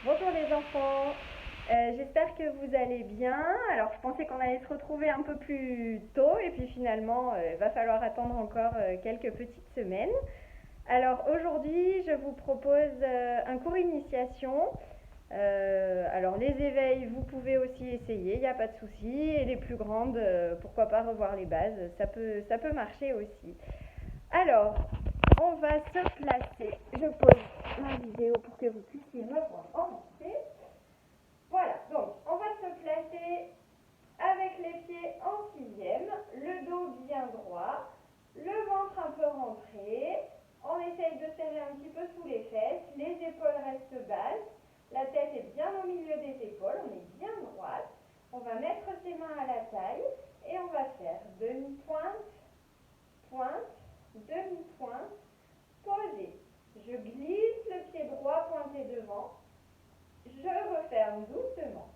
Bonjour les enfants, j'espère que vous allez bien. Alors je pensais qu'on allait se retrouver un peu plus tôt et puis finalement il va falloir attendre encore quelques petites semaines. Alors aujourd'hui je vous propose un cours initiation. Alors les éveils vous pouvez aussi essayer, il n'y a pas de souci. Et les plus grandes, pourquoi pas revoir les bases, ça peut marcher aussi. Alors on va se placer, je pose ma vidéo pour que vous puissiez me voir en entier. Voilà, donc on va se placer avec les pieds en sixième, le dos bien droit, le ventre un peu rentré, on essaye de serrer un petit peu sous les fesses, les épaules restent basses, la tête est bien au milieu des épaules, on est bien droite, on va mettre ses mains à la taille et on va faire demi-pointe, pointe, demi-pointe, posé. Je glisse le pied droit pointé devant, je referme doucement.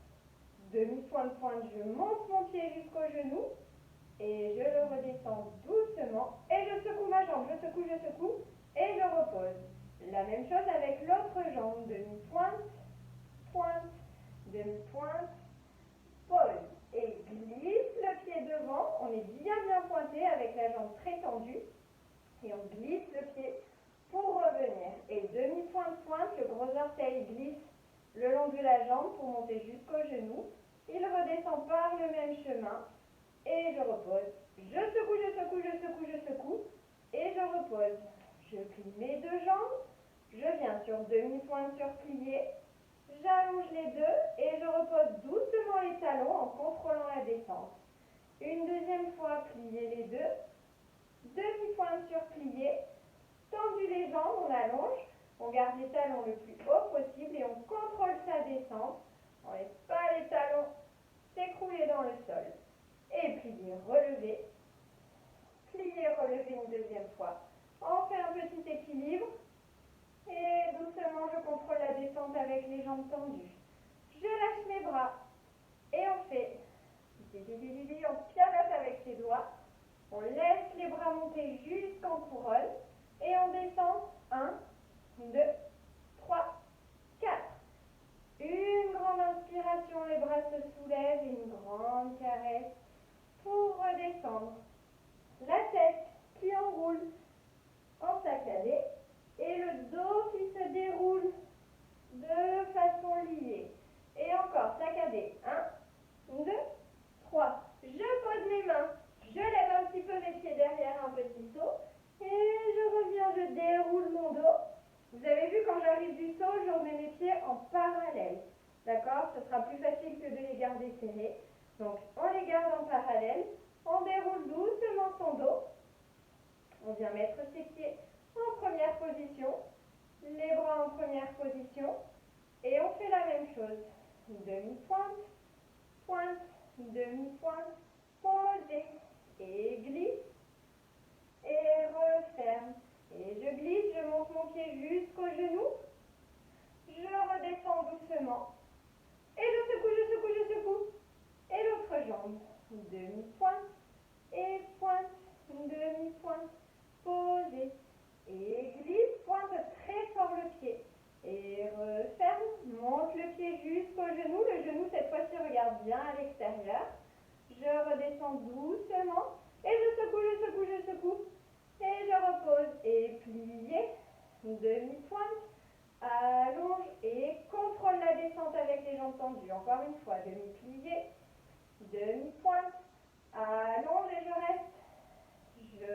Demi-pointe, pointe, je monte mon pied jusqu'au genou et je le redescends doucement et je secoue ma jambe, je secoue et je repose. La même chose avec l'autre jambe, demi-pointe, pointe, demi-pointe, pose et glisse le pied devant, on est bien pointé avec la jambe très tendue et on glisse le pied pour revenir et demi-pointe, pointe, le gros orteil glisse le long de la jambe pour monter jusqu'au genou. Il redescend par le même chemin et je repose. Je secoue et je repose. Je plie mes deux jambes, je viens sur demi-pointe sur plié, j'allonge les deux et je repose doucement les talons en contrôlant la descente. Une deuxième fois, plier les deux, demi-pointe sur plié, tendu les jambes, on allonge, on garde les talons le plus haut possible et on contrôle sa descente. On ne laisse pas les talons s'écrouler dans le sol. Et plier, relever une deuxième fois. On fait un petit équilibre et doucement je contrôle la descente avec les jambes tendues. Je lâche mes bras et on fait on pianote avec ses doigts. On laisse les bras monter jusqu'en couronne et on descend 1, 2, 3, 4. Une grande inspiration, les bras se soulèvent et une grande caresse pour redescendre. La tête qui enroule en saccadé et le dos qui se déroule de façon liée. Et encore, saccadé. 1, 2, 3. Je pose mes mains, je lève un petit peu mes pieds derrière, un petit saut. Et je reviens, je déroule mon dos. Vous avez vu, quand j'arrive du saut, je remets mes pieds en parallèle. D'accord? Ce sera plus facile que de les garder serrés. Donc, on les garde en parallèle. On déroule doucement son dos. On vient mettre ses pieds en première position. Les bras en première position. Et on fait la même chose. Demi-pointe, pointe, demi-pointe, posez. Et glisse. Et referme. Et je glisse, je monte mon pied jusqu'au genou. Je redescends doucement. Et je secoue. Et l'autre jambe. Demi-pointe et pointe. Demi-pointe. Posez. Et glisse, pointe très fort le pied. Et referme, monte le pied jusqu'au genou. Le genou, cette fois-ci, regarde bien à l'extérieur. Je redescends doucement. Et je secoue. Et je repose. Et plié. Demi-pointe. Allonge et contrôle la descente avec les jambes tendues. Encore une fois, demi-plié, demi-pointe, allonge et je reste. Je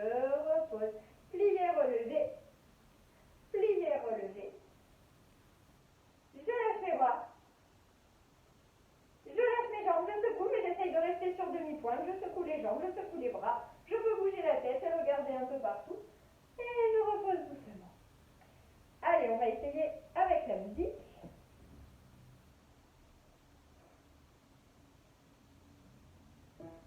repose. Plié, relevé. Je lâche mes bras. Je lâche mes jambes, je secoue, mais j'essaye de rester sur demi-pointe. Je secoue les jambes, je secoue les bras. Je peux bouger la tête et regarder un peu partout. Et je repose doucement. Allez, on va essayer avec la musique.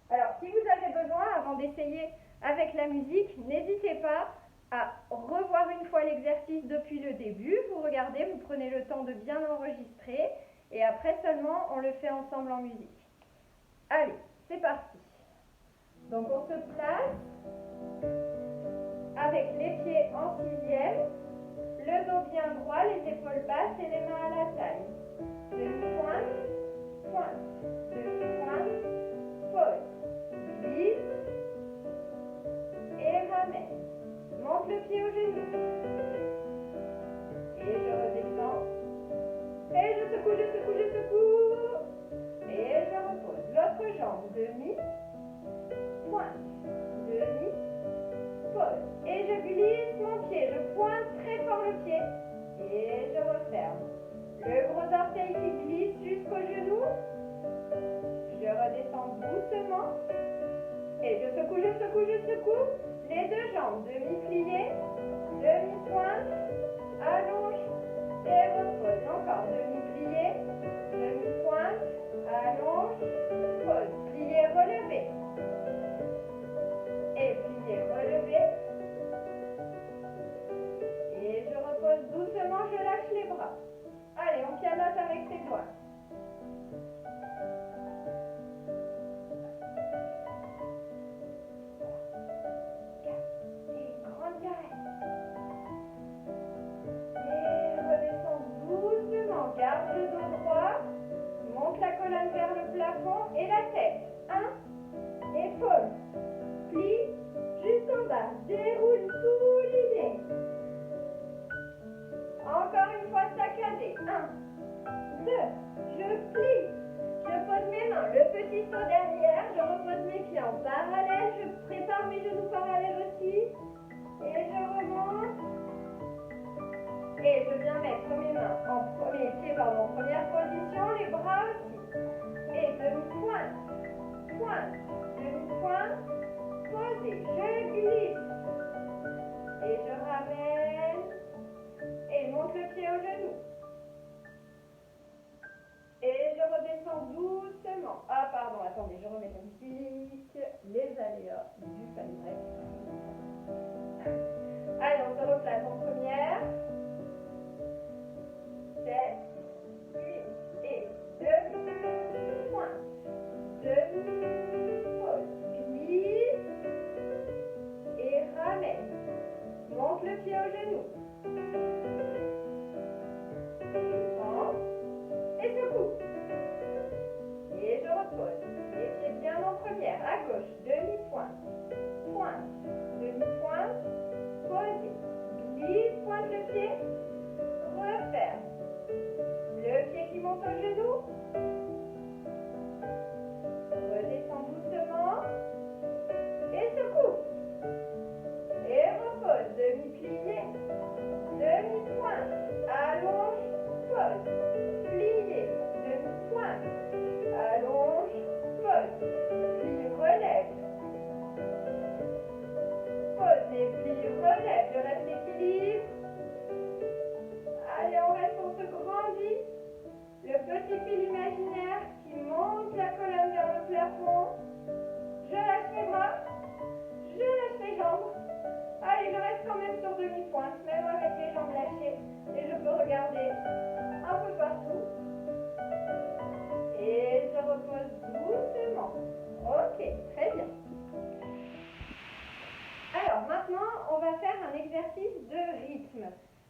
Alors, si vous avez besoin, avant d'essayer avec la musique, n'hésitez pas à revoir une fois l'exercice depuis le début. Vous regardez, vous prenez le temps de bien enregistrer et après seulement, on le fait ensemble en musique. Allez, c'est parti. Donc, on se place avec les pieds en sixième, le dos bien droit, les épaules basses et les mains à la taille. secoue, je secoue, je secoue. Et je repose. L'autre jambe, demi, pointe, demi, pose. Et je glisse mon pied, je pointe très fort le pied. Et je referme. Le gros orteil qui glisse jusqu'au genou. Je redescends doucement. Et je secoue, je secoue, je secoue. Les deux jambes, demi-pliées, demi-pointe, allonge et repose. Encore demi-plié, demi-pointe, allonge, pose. Plié, relevé. Et plié, relevé. Et je repose doucement, je lâche les bras. Allez, on pianote avec ses doigts. Garde le dos droit, monte la colonne vers le plafond et la tête. 1, épaule, plie jusqu'en bas, déroule souligné. Encore une fois saccadé. 1, 2, je plie, je pose mes mains, le petit saut derrière, je repose mes pieds en parallèle, je prépare mes genoux parallèles aussi et je remonte. Et je viens mettre mes mains mes pieds en première position, les bras aussi. Et demi-pointe, pointe, demi-pointe, posez, je glisse. Et je ramène. Et monte le pied au genou. Et je redescends doucement. Ah pardon, attendez, je remets la musique. Les aléas du fan break. Allez, on se replace en première. 7, 8 et demi-pointe, demi-pause, glisse et ramène. Monte le pied au genou. Prends et secoue. Et je repose. Les pieds bien en première. À gauche, demi-pointe, pointe, demi-pointe, posez. Glisse, pointe le pied, referme. Le pied qui monte au genou. Redescend doucement. Et secoue. Et repose. Demi-plié. Demi-pointe. Allonge. Pose. Plié. Demi-pointe. Allonge. Pose. Plie. Relève. Pose et plie. Relève. Je reste équilibre. Allez, on reste, on se grandit. Le petit fil imaginaire qui monte la colonne vers le plafond. Je lâche mes bras. Je lâche mes jambes. Allez, je reste quand même sur demi-pointe, même avec les jambes lâchées. Et je peux regarder un peu partout. Et je repose doucement. Ok, très bien. Alors maintenant, on va faire un exercice de rythme.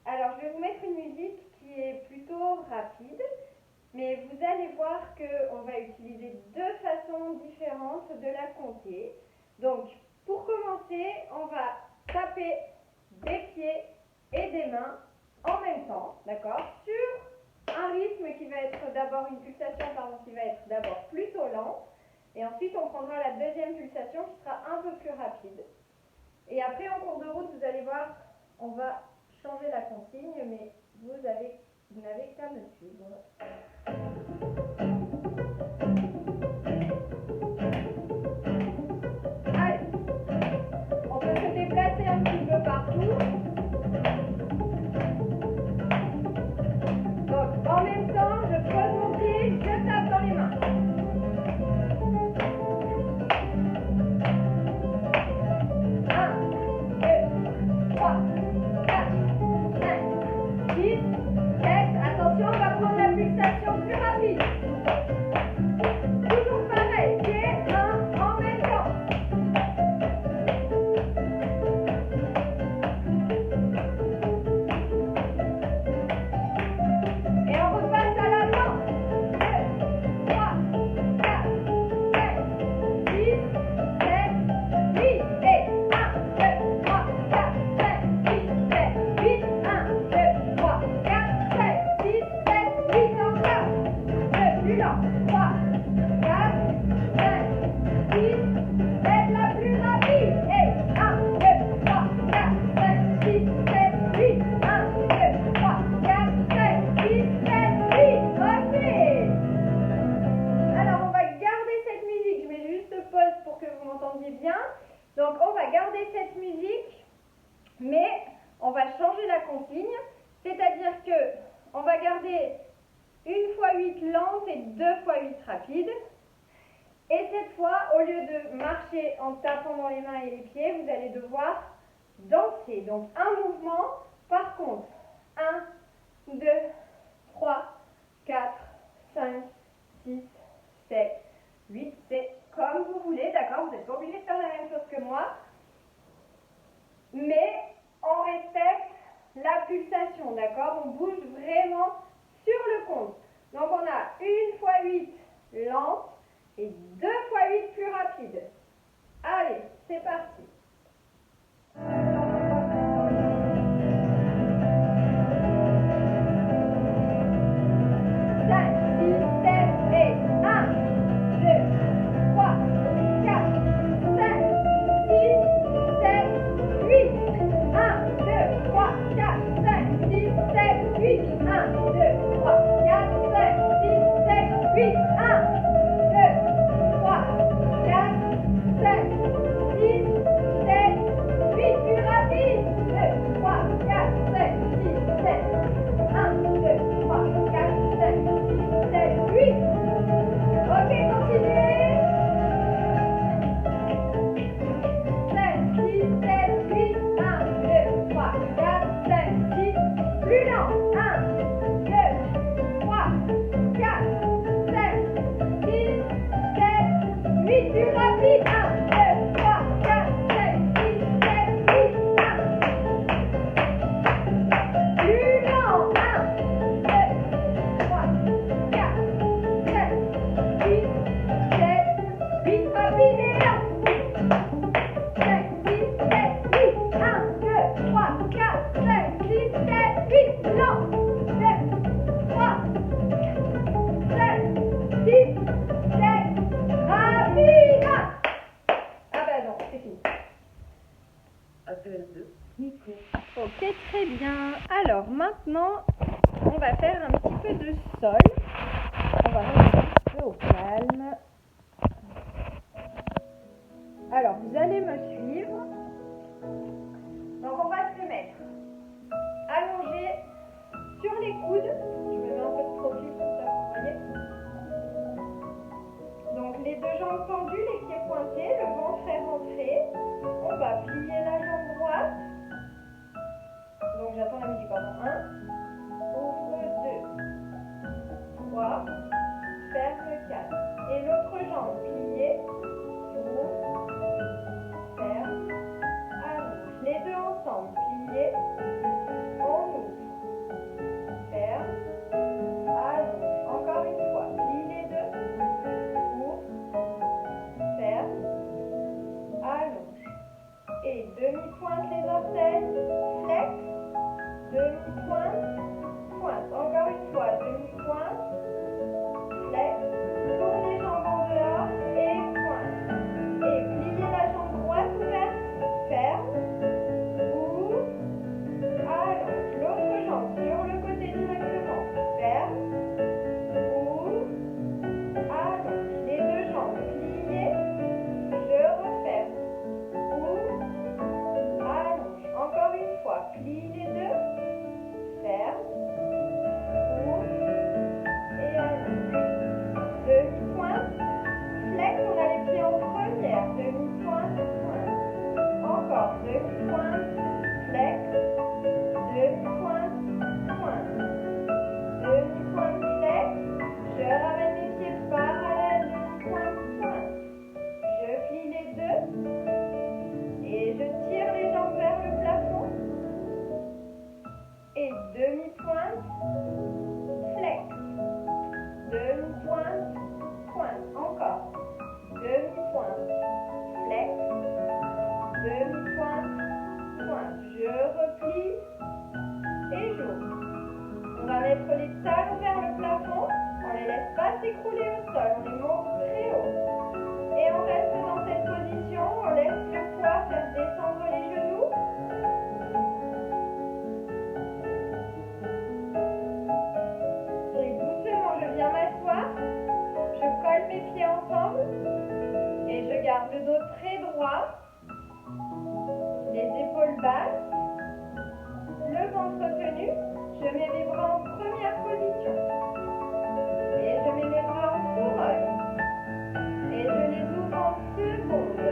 Alors, je vais vous mettre une musique qui est plutôt rapide, mais vous allez voir qu'on va utiliser deux façons différentes de la compter. Donc, pour commencer, on va taper des pieds et des mains en même temps, d'accord, sur un rythme qui va être d'abord une pulsation, qui va être d'abord plutôt lente, et ensuite on prendra la deuxième pulsation qui sera un peu plus rapide. Et après, en cours de route, vous allez voir, on va changer la consigne, mais vous n'avez qu'à me suivre. Allez, on peut se déplacer un petit peu partout. Donc, en même temps, je pose mon pied, je tape dans les mains. 1, 2, 3, 4, 5, 6, 7. Attention, on va prendre la pulsation plus rapide. lent. 3, 4, 5, 6, faites la plus rapide. Et 1, 2, 3, 4, 5, 6, 7, 8. 1, 2, 3, 4, 5, 6, 7, 8. Ok. Alors, on va garder cette musique. Je mets juste pause pour que vous m'entendiez bien. Donc, on va garder cette musique, mais on va changer la consigne. C'est-à-dire que on va garder 1 fois 8 lente et 2 fois 8 rapide. Et cette fois, au lieu de marcher en tapant dans les mains et les pieds, vous allez devoir danser. Donc, un mouvement par contre. 1, 2, 3, 4, 5, 6, 7, 8. C'est comme vous voulez, d'accord? Vous n'êtes pas obligé de faire la même chose que moi. Mais on respecte la pulsation, d'accord? On bouge vraiment sur le compte. Donc on a 1 fois 8 lente et 2 fois 8 plus rapide. Allez, c'est parti. 5, 6, 7 et 1, 2, 3, 4, 5, 6, 7, 8. 1, 2, 3, 4, 5, 6, 7, 8. 1, 2, 3, 4, 5, 6, 7, 8. 1, 2, 3, 4, 5, 6, 7, 8. Plus rapide. 2, 3, 4, 5, 6, 7. 1, 2, 3, 4, 5, 6, 7, 8. Ok, continuez. 5, 6, 7, 8. 1, 2, 3, 4, 5, 6. Plus lent. 1, 2, 3, 4, 5, 6, 7, 8. Plus rapide. 1, 2, 3, 4, 5, 6, 7, 8. 1. Plus lent. 1, 2, 3, 4, 5, 6, 7, 8. Rapide et lent. 5, 6, 7, 8. 1, 2, 3, 4, 5, 6, 7, 8. Lent. 2, 3, 5, 6, 7. Rapide. Ah bah non, c'est fini. Appel de Nico. Ok, très bien. Alors maintenant, on va faire un petit peu de sol. On va remettre un petit peu au calme. Alors, vous allez me suivre. Donc, on va se mettre allongé sur les coudes. Je me mets un peu de profil comme ça, vous voyez. Donc, les deux jambes tendues, les pieds pointés, le ventre est rentré. On va plier la jambe droite. Donc, j'attends la musique, pardon. 1, ouvre 2, 3, ferme 4. Et l'autre jambe pliée, ouvre, ferme, allonge. Les deux ensemble, pliés, on ouvre, ferme, allonge. Encore une fois, plie les deux, ouvre, ferme, allonge. Et demi-pointe les orteils, flex, demi-pointe, pointe. Encore une fois, demi-pointe, flex, tourne les jambes en dehors et s'écrouler au sol, on les monte très haut. Et on reste dans cette position, on laisse le poids faire descendre les genoux. Et doucement, je viens m'asseoir, je colle mes pieds ensemble et je garde le dos très droit, les épaules basses, le ventre tenu. Je mets mes bras en première position et je mets mes bras en couronne et je les ouvre en seconde.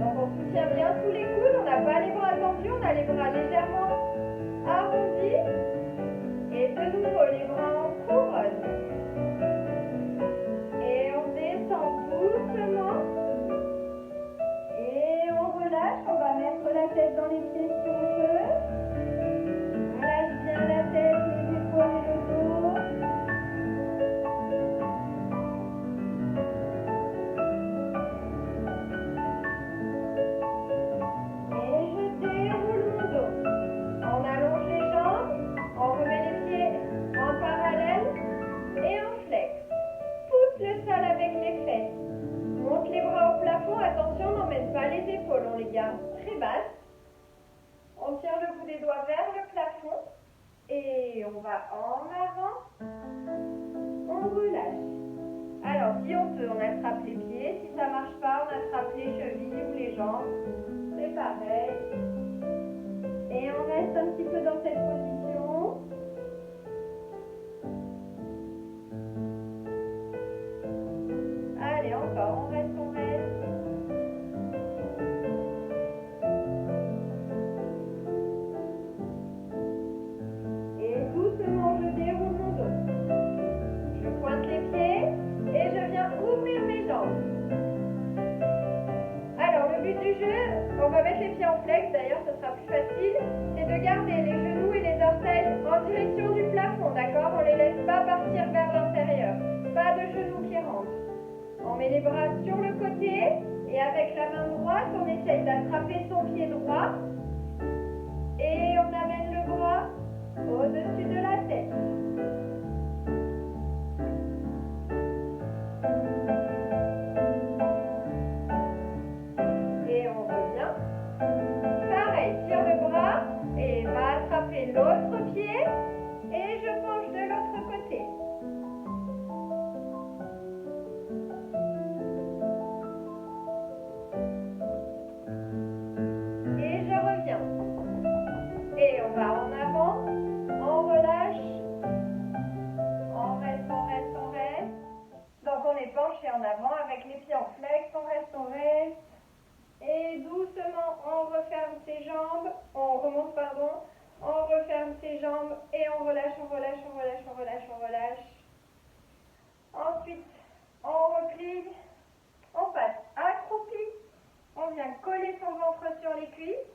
Donc on soutient bien tous les coudes, on n'a pas les bras tendus, on a les bras légèrement arrondis et de nouveau les bras en couronne. Et on descend doucement et on relâche, on va mettre la tête dans les pieds si on peut. On lâche bien la tête, les épaules et le dos. Et je déroule mon dos. On allonge les jambes, on remet les pieds en parallèle et on flex. Pousse le sol avec les fesses. Monte les bras au plafond, attention, on n'emmène pas les épaules, on les garde très basses. On tire le bout des doigts vers le plafond et on va en avant. On relâche. Alors, si on peut, on attrape les pieds. Si ça ne marche pas, on attrape les chevilles ou les jambes. C'est pareil. Et on reste un petit peu dans cette position. Allez, encore, on reste, on reste. Et doucement, je déroule mon dos. Je pointe les pieds et je viens ouvrir mes jambes. Alors, le but du jeu, on va mettre les pieds en flex, d'ailleurs, ce sera plus facile, c'est de garder les genoux et les orteils en direction du plafond, d'accord? On ne les laisse pas partir vers l'intérieur. Pas de genoux qui rentrent. On met les bras sur le côté et avec la main droite, on essaye d'attraper son pied droit et on amène le bras au-dessus de la tête. Et on revient. Pareil, tire le bras et va attraper l'autre pied et je penche de l'autre côté. Et je reviens. Et on va en avant, on relâche, on reste, on reste, on reste. Donc on est penché en avant avec les pieds en flex, on reste, on reste. Et doucement, on referme ses jambes, on remonte, pardon, on referme ses jambes et on relâche, on relâche, on relâche, on relâche, on relâche. Ensuite, on replie, on passe accroupi, on vient coller son ventre sur les cuisses,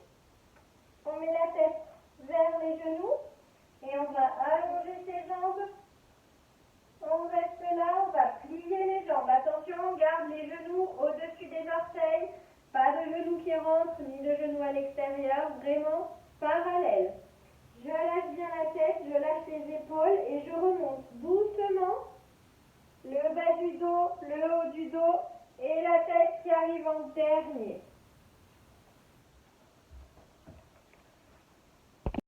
on met la tête vers les genoux et on va allonger ses jambes. On reste là, on va plier les jambes. Attention, on garde les genoux au-dessus des orteils. Pas de genoux qui rentrent, ni de genoux à l'extérieur, vraiment parallèle. Je lâche bien la tête, je lâche les épaules et je remonte doucement le bas du dos, le haut du dos et la tête qui arrive en dernier.